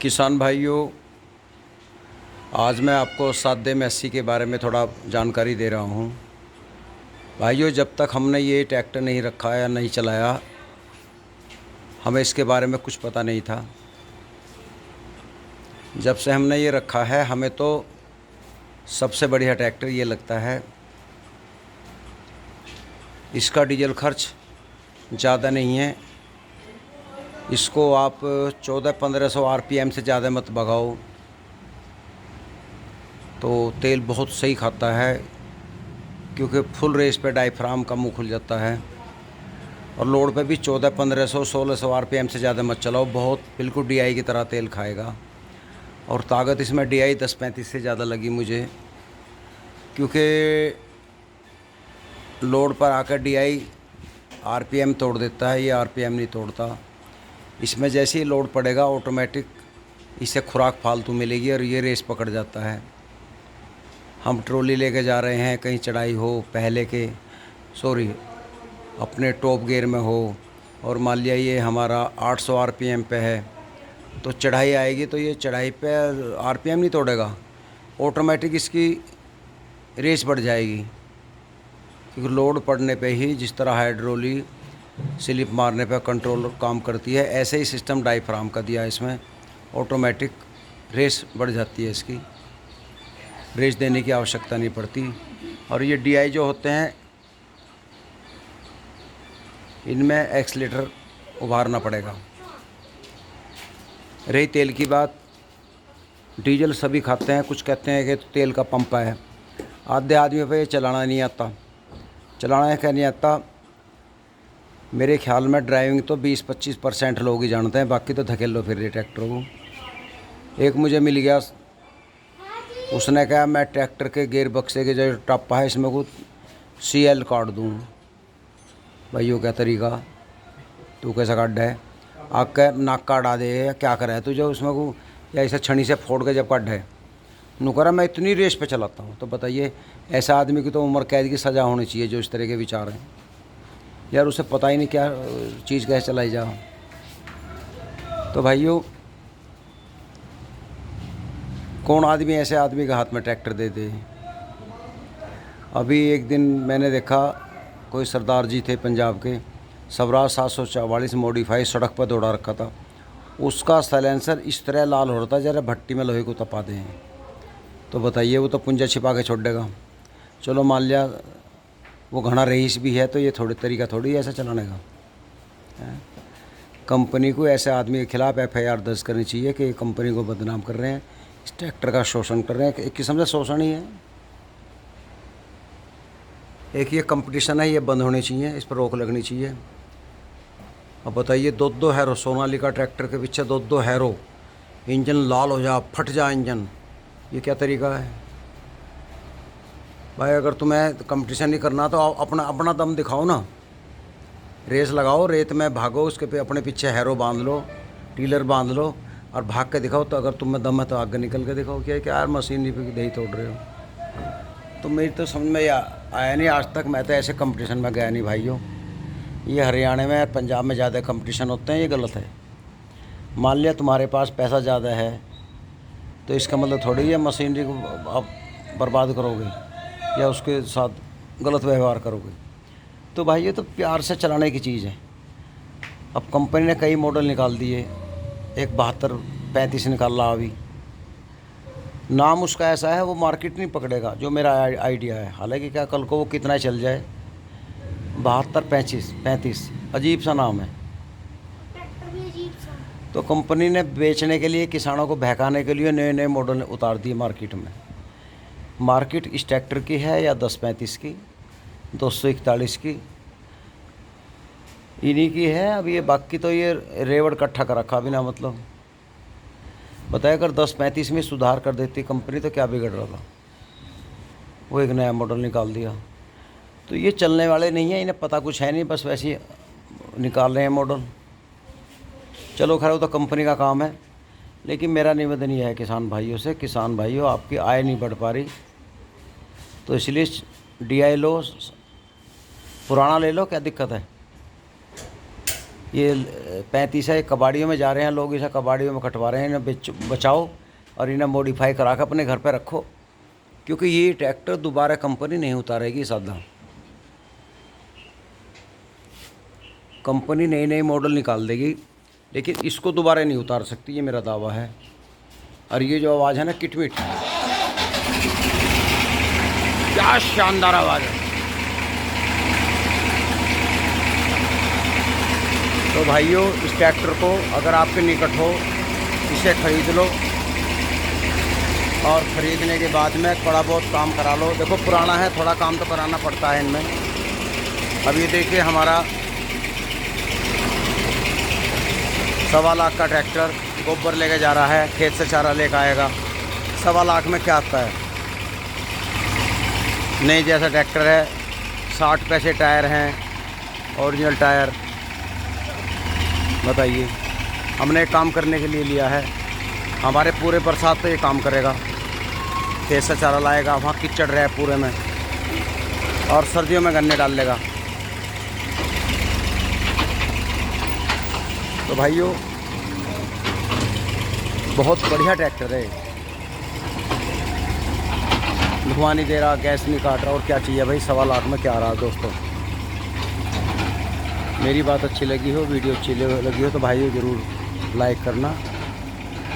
किसान भाइयों, आज मैं आपको सादेम 80 के बारे में थोड़ा जानकारी दे रहा हूँ। भाइयों, जब तक हमने ये ट्रैक्टर नहीं रखा या नहीं चलाया, हमें इसके बारे में कुछ पता नहीं था। जब से हमने ये रखा है, हमें तो सबसे बढ़िया ट्रैक्टर ये लगता है। इसका डीजल खर्च ज़्यादा नहीं है। इसको आप 1400-1500 आरपीएम से ज़्यादा मत भगाओ तो तेल बहुत सही खाता है, क्योंकि फुल रेस पे डायफ्राम का मुंह खुल जाता है। और लोड पे भी 1400-1500-1600 आरपीएम से ज़्यादा मत चलाओ, बहुत बिल्कुल डीआई की तरह तेल खाएगा। और ताकत इसमें डीआई 10-35 से ज़्यादा लगी मुझे, क्योंकि लोड पर आकर डीआई आरपीएम तोड़ देता है, ये आरपीएम नहीं तोड़ता। इसमें जैसे ही लोड पड़ेगा ऑटोमेटिक इसे खुराक फालतू मिलेगी और ये रेस पकड़ जाता है। हम ट्रॉली लेके जा रहे हैं, कहीं चढ़ाई हो, पहले के अपने टॉप गियर में हो, और मान लिया ये हमारा 800 आरपीएम पे है, तो चढ़ाई आएगी तो ये चढ़ाई पे आरपीएम नहीं तोड़ेगा, ऑटोमेटिक इसकी रेस बढ़ जाएगी। क्योंकि लोड पड़ने पे ही जिस तरह हाइड्रोली स्लिप मारने पर कंट्रोल काम करती है, ऐसे ही सिस्टम डायफ्राम का दिया है इसमें। ऑटोमेटिक रेस बढ़ जाती है, इसकी रेस देने की आवश्यकता नहीं पड़ती। और ये डीआई जो होते हैं, इनमें एक्सीलेटर उभारना पड़ेगा। रही तेल की बात, डीजल सभी खाते हैं, कुछ कहते हैं कि तेल का पंप है। आधे आदमी पे ये चलाना नहीं आता। चलाना क्या नहीं आता, मेरे ख्याल में ड्राइविंग तो 20-25% लोग ही जानते हैं, बाकी तो धकेल लो फिर ये ट्रैक्टर को। एक मुझे मिल गया, उसने कहा मैं ट्रैक्टर के गियर बक्से के जो टप्पा है इसमें को CL काट दूँ। भाई वो क्या तरीका, तू कैसा काट है? आकर नाक का अड़ा दे या क्या करे तू, जो उसमें को या ऐसा छड़ी से फोड़ के जब काट है नू करा मैं इतनी रेस पे चलाता हूँ। तो बताइए, ऐसा आदमी की तो उम्र कैद की सज़ा होनी चाहिए जो इस तरह के विचार हैं। यार उसे पता ही नहीं क्या चीज़ कैसे चलाई जा। तो भाइयों, कौन आदमी ऐसे आदमी के हाथ में ट्रैक्टर दे दे। अभी एक दिन मैंने देखा, कोई सरदार जी थे पंजाब के, स्वराज 744 मॉडिफाई सड़क पर दौड़ा रखा था। उसका साइलेंसर इस तरह लाल हो रहा था जरा भट्टी में लोहे को तपा दें। तो बताइए, वो तो पुंजा छिपा के छोड़ देगा। चलो मान लिया वो घना रईस भी है, तो ये थोड़ी तरीका थोड़ी ऐसा चलाने का है। कंपनी को ऐसे आदमी के खिलाफ FIR दर्ज करनी चाहिए कि कंपनी को बदनाम कर रहे हैं, इस ट्रैक्टर का शोषण कर रहे हैं। एक किस्म से शोषण ही है। एक ये कंपटीशन है, ये बंद होनी चाहिए, इस पर रोक लगनी चाहिए। अब बताइए, दो हैरो सोनालिका ट्रैक्टर के पीछे दो हैरो, इंजन लाल हो जा, फट जा इंजन, ये क्या तरीका है भाई? अगर तुम्हें कंपटीशन नहीं करना तो अपना दम दिखाओ ना, रेस लगाओ, रेत में भागो, उसके पे अपने पीछे हैरो बांध लो, टीलर बांध लो और भाग के दिखाओ। तो अगर तुम्हें दम है तो आगे निकल के दिखाओ। क्या यार मशीन पे दही तोड़ रहे हो? तो मेरी तो समझ में आया नहीं आज तक। मैं तो ऐसे कंपटीशन में गया नहीं भाइयों। ये हरियाणा में और पंजाब में ज़्यादा कंपटीशन होते हैं, ये गलत है। मान लिया तुम्हारे पास पैसा ज़्यादा है तो इसका मतलब थोड़ी है मशीनरी को आप बर्बाद करोगे या उसके साथ गलत व्यवहार करोगे। तो भाई ये तो प्यार से चलाने की चीज़ है। अब कंपनी ने कई मॉडल निकाल दिए, एक 72-35 निकाला अभी। नाम उसका ऐसा है, वो मार्केट नहीं पकड़ेगा, जो मेरा आइडिया है। हालांकि क्या कल को वो कितना चल जाए, 72-35 अजीब सा नाम है। तो कंपनी ने बेचने के लिए, किसानों को बहकाने के लिए नए नए मॉडल उतार दिए मार्केट में। मार्केट इस ट्रैक्टर की है या 10-35 की, 241 की, इन्हीं की है। अब ये बाकी तो ये रेवड़ इकट्ठा कर रखा बिना मतलब। बताया, अगर 10-35 में सुधार कर देती कंपनी तो क्या बिगड़ रहा था। वो एक नया मॉडल निकाल दिया। तो ये चलने वाले नहीं है, इन्हें पता कुछ है नहीं, बस वैसे ही निकाल रहे हैं मॉडल। चलो खैर, वो तो कंपनी का काम है। लेकिन मेरा निवेदन ये है किसान भाइयों से, किसान भाइयों, आपकी आय नहीं बढ़ पा रही तो इसलिए DI लो, पुराना ले लो, क्या दिक्कत है। ये 35 है, कबाड़ियों में जा रहे हैं लोग, इसे कबाड़ियों में कटवा रहे हैं। इन्हें बचाओ और इन्हें मॉडिफाई करा कर अपने घर पे रखो, क्योंकि ये ट्रैक्टर दोबारा कंपनी नहीं उतारेगी। सादा कंपनी नई नई मॉडल निकाल देगी, लेकिन इसको दोबारा नहीं उतार सकती, ये मेरा दावा है। और ये जो आवाज़ है ना किटमिट, क्या शानदार आवाज़ है। तो भाइयों, इस ट्रैक्टर को अगर आपके निकट हो, इसे ख़रीद लो और ख़रीदने के बाद में थोड़ा बहुत काम करा लो। देखो पुराना है, थोड़ा काम तो कराना पड़ता है इनमें। अब ये देखिए हमारा 1.25 लाख का ट्रैक्टर गोबर लेके जा रहा है, खेत से चारा लेकर आएगा। 1.25 लाख में क्या आता है? नई जैसा ट्रैक्टर है, 60 पैसे टायर हैं, ओरिजिनल टायर। बताइए, हमने एक काम करने के लिए लिया है, हमारे पूरे बरसात तो ये काम करेगा, खेत से चारा लाएगा, वहाँ कीचड़ रहे पूरे में, और सर्दियों में गन्ने डाल लेगा। तो भाइयों, बहुत बढ़िया ट्रैक्टर है, धुआं नहीं दे रहा, गैस नहीं काट रहा, और क्या चाहिए भाई? 1.25 लाख में क्या आ रहा दोस्तों। मेरी बात अच्छी लगी हो, वीडियो अच्छी लगी हो तो भाइयों ज़रूर लाइक करना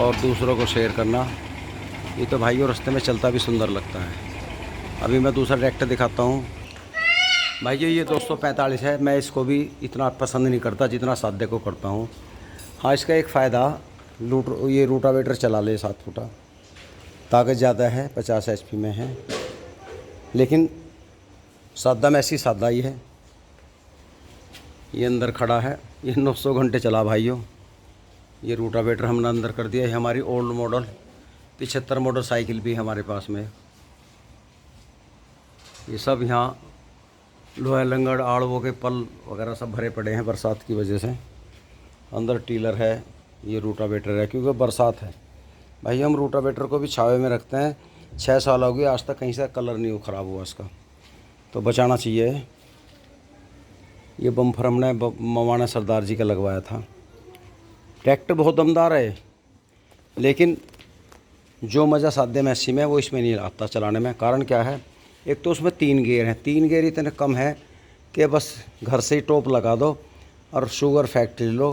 और दूसरों को शेयर करना। ये तो भाइयों रास्ते में चलता भी सुंदर लगता है। अभी मैं दूसरा ट्रैक्टर दिखाता हूँ भाइयों। ये 245 है, मैं इसको भी इतना पसंद नहीं करता जितना सादे को करता हूँ। हाँ, इसका एक फ़ायदा, ये रूटावेटर चला ले 7 फुटा, ताकत ज़्यादा है, 50 HP में है, लेकिन सादा में ऐसी सादा ही है। ये अंदर खड़ा है, ये 900 घंटे चला भाइयों। ये रूटावेटर हमने अंदर कर दिया है। हमारी ओल्ड मॉडल 75 मोटरसाइकिल भी हमारे पास में। ये सब यहाँ लोहा लंगड़ आड़वों के पल वगैरह सब भरे पड़े हैं बरसात की वजह से। अंदर टीलर है, ये रूटावेटर है, क्योंकि बरसात है भाई। हम रूटावेटर को भी छावे में रखते हैं। 6 साल हो गए, आज तक कहीं से कलर नहीं ख़राब हुआ इसका, तो बचाना चाहिए। ये बम्फर हमने मवाना सरदार जी का लगवाया था। ट्रैक्टर बहुत दमदार है, लेकिन जो मज़ा सादे में 80 में वो इसमें नहीं आता चलाने में। कारण क्या है? एक तो उसमें 3 गियर हैं, 3 गियर इतने कम है कि बस घर से ही टॉप लगा दो और शुगर फैक्ट्री लो,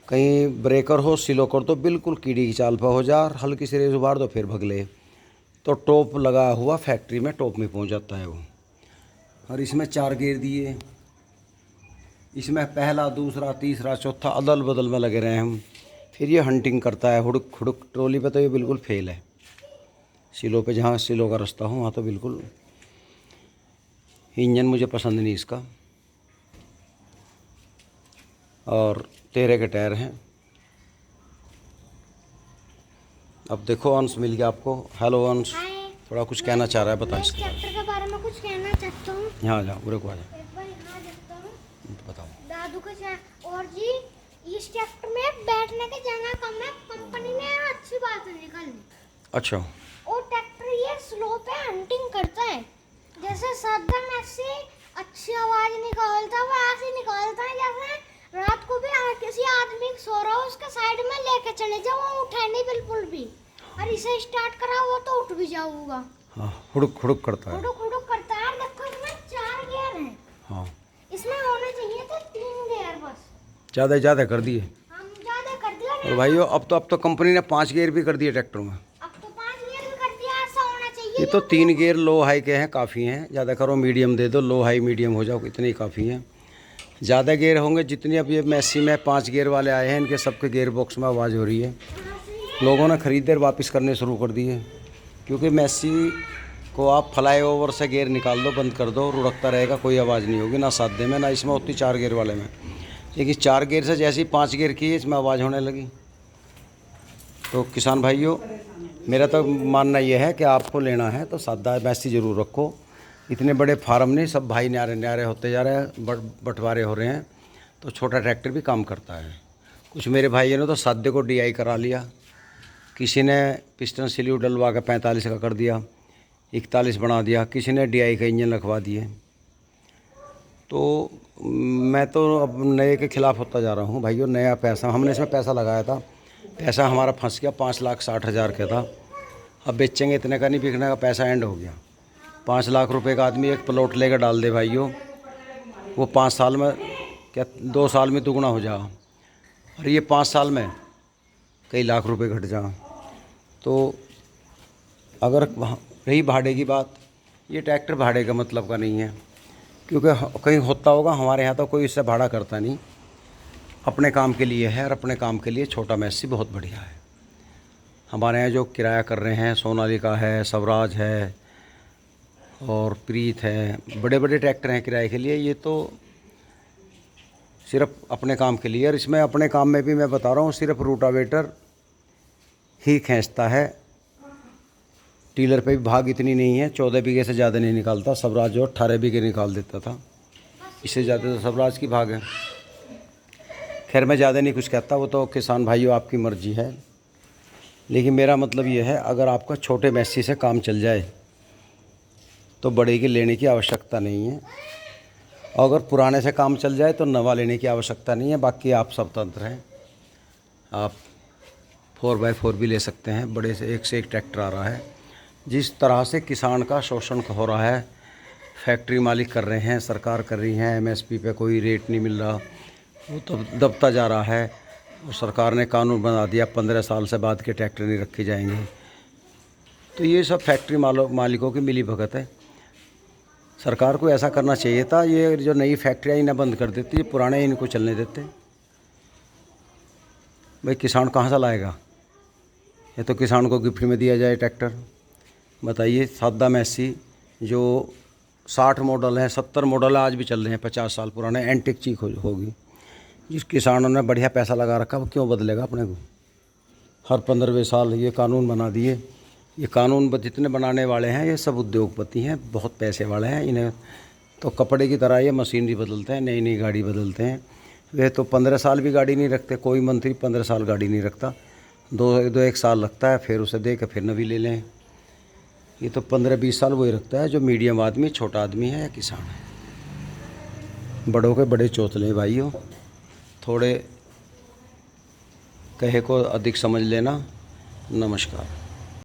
कहीं ब्रेकर हो सिलो कर दो, बिल्कुल कीड़ी की चाल पर हो जा, और हल्की सी रेस उबार दो, फिर भगले, तो टॉप लगा हुआ फैक्ट्री में टॉप में पहुंच जाता है वो। और इसमें 4 गियर दिए, इसमें पहला, दूसरा, तीसरा, चौथा अदल बदल में लगे रहे हम। फिर ये हंटिंग करता है, हुड़क हुड़क। ट्रॉली पे तो ये बिल्कुल फेल है, सिलो पे जहाँ सिलो का रास्ता हो वहाँ तो बिल्कुल। इंजन मुझे पसंद नहीं इसका। और 13 के टायर हैं। अब देखो अंश मिल गया आपको। हेलो अंश, थोड़ा कुछ कहना चाह रहा है, बता इसके ट्रैक्टर के बारे में कुछ कहना चाहता हूँ। यहाँ जाओ, बुरे को आ जाओ, एक बार यहाँ देखता हूँ, बताओ। दादू का और जी, इस ट्रैक्टर में बैठने की जगह कम है, कंपनी ने अच्छी बात निकाली। अच्छा। और ट्रैक्टर ये स्लो पे हंटिंग करता है, जैसे सादा में से अच्छी आवाज निकालता है, वो ऐसे निकालता है जैसे रात को भी किसी आदमी सो रहा हो उसके साइड में लेके चले जाओ, वो उठे नहीं बिल्कुल भी, और इसे स्टार्ट करा वो तो उठ भी जाऊंगा। हाँ, हुड़क हुड़क करता है, हुड़क हुड़क करता है। देखो इसमें 4 गियर हैं। हाँ, इसमें होने चाहिए थे 3 गियर बस, ज़्यादा कर दिए। हम ज्यादा कर दिया। और भाइयों, अब तो कंपनी ने 5 गियर भी कर दिए ट्रैक्टर में। अब तो 5 गियर भी कर दिया, ऐसा होना चाहिए। ये तो 3 गियर लो हाई के हैं, काफ़ी हैं। ज़्यादा करो मीडियम दे दो, लो हाई मीडियम हो जाओ, इतने ही काफ़ी हैं। ज़्यादा गियर होंगे जितनी अब ये मैसी में 5 गियर वाले आए हैं, इनके सबके गियर बॉक्स में आवाज़ हो रही है। लोगों ने खरीदे और वापस करने शुरू कर दिए, क्योंकि मैसी को आप फ्लाई ओवर से गियर निकाल दो, बंद कर दो, रुड़कता रहेगा, कोई आवाज़ नहीं होगी, ना सादे में ना इसमें होती 4 गियर वाले में। लेकिन 4 गियर से जैसे ही 5 गियर की इसमें आवाज़ होने लगी। तो किसान भाइयों, मेरा तो मानना ये है कि आपको लेना है तो सादा मैसी ज़रूर रखो। इतने बड़े फार्म नहीं, सब भाई न्यारे न्यारे होते जा रहे हैं, बंटवारे हो रहे हैं, तो छोटा ट्रैक्टर भी काम करता है। कुछ मेरे भाइयों ने तो सादे को DI करा लिया, किसी ने पिस्टन सिल्यू डलवा के 45 का कर दिया, 41 बना दिया, किसी ने DI का इंजन रखवा दिए। तो मैं तो अब नए के ख़िलाफ़ होता जा रहा हूँ भाइयों। नया पैसा हमने इसमें पैसा लगाया था, पैसा हमारा फंस गया। 5,60,000 का था। अब बेचेंगे इतने का नहीं बिकने का, पैसा एंड हो गया। 5 लाख रुपए का आदमी एक प्लॉट लेकर डाल दे भाइयों, वो 5 साल में क्या 2 साल में दुगना हो जाए, और ये 5 साल में कई लाख रुपए घट जाए। तो अगर रही भाड़े की बात, ये ट्रैक्टर भाड़े का मतलब का नहीं है, क्योंकि कहीं होता होगा, हमारे यहाँ तो कोई इससे भाड़ा करता नहीं। अपने काम के लिए है, और अपने काम के लिए छोटा मैसी बहुत बढ़िया है। हमारे यहाँ जो किराया कर रहे हैं, सोनालिका है, स्वराज है और प्रीत है, बड़े बड़े ट्रैक्टर हैं किराए के लिए। ये तो सिर्फ अपने काम के लिए। और इसमें अपने काम में भी मैं बता रहा हूँ, सिर्फ रूटावेटर ही खींचता है, टीलर पे भी भाग इतनी नहीं है। 14 बीघे से ज़्यादा नहीं निकालता। स्वराज जो 18 बीघे निकाल देता था, इससे ज़्यादा तो स्वराज की भाग है। खैर मैं ज़्यादा नहीं कुछ कहता, वो तो किसान भाइयों आपकी मर्ज़ी है। लेकिन मेरा मतलब ये है, अगर आपका छोटे मैसी से काम चल जाए तो बड़े की लेने की आवश्यकता नहीं है। अगर पुराने से काम चल जाए तो नवा लेने की आवश्यकता नहीं है। बाकी आप स्वतंत्र हैं, आप 4x4 भी ले सकते हैं। बड़े से एक ट्रैक्टर आ रहा है। जिस तरह से किसान का शोषण हो रहा है, फैक्ट्री मालिक कर रहे हैं, सरकार कर रही है, MSP पे कोई रेट नहीं मिल रहा, वो तो दबता जा रहा है। और सरकार ने कानून बना दिया 15 साल से बाद के ट्रैक्टर नहीं रखे जाएंगे। तो ये सब फैक्ट्री मालिकों की मिली भगत है। सरकार को ऐसा करना चाहिए था, ये जो नई फैक्ट्रियाँ इन्हें बंद कर देती, ये पुराने इनको चलने देते। भाई किसान कहाँ से लाएगा? ये तो किसान को गिफ्ट में दिया जाए ट्रैक्टर। बताइए, सादा मैसी जो 60 मॉडल है, 70 मॉडल आज भी चल रहे हैं, 50 साल पुराने, एंटिक चीज होगी। जिस किसानों ने बढ़िया पैसा लगा रखा, वो क्यों बदलेगा अपने को? हर 15वें साल ये कानून बना दिए। ये कानून जितने बनाने वाले हैं, ये सब उद्योगपति हैं, बहुत पैसे वाले हैं। इन्हें तो कपड़े की तरह ये मशीनरी बदलते हैं, नई नई गाड़ी बदलते हैं। वे तो 15 साल भी गाड़ी नहीं रखते। कोई मंत्री 15 साल गाड़ी नहीं रखता, दो एक साल लगता है, फिर उसे दे के फिर नवी ले लें। ये तो 15-20 साल वही रखता है जो मीडियम आदमी, छोटा आदमी है या किसान है। बड़ों के बड़े चौथले भाइयों, थोड़े कहे को अधिक समझ लेना। नमस्कार।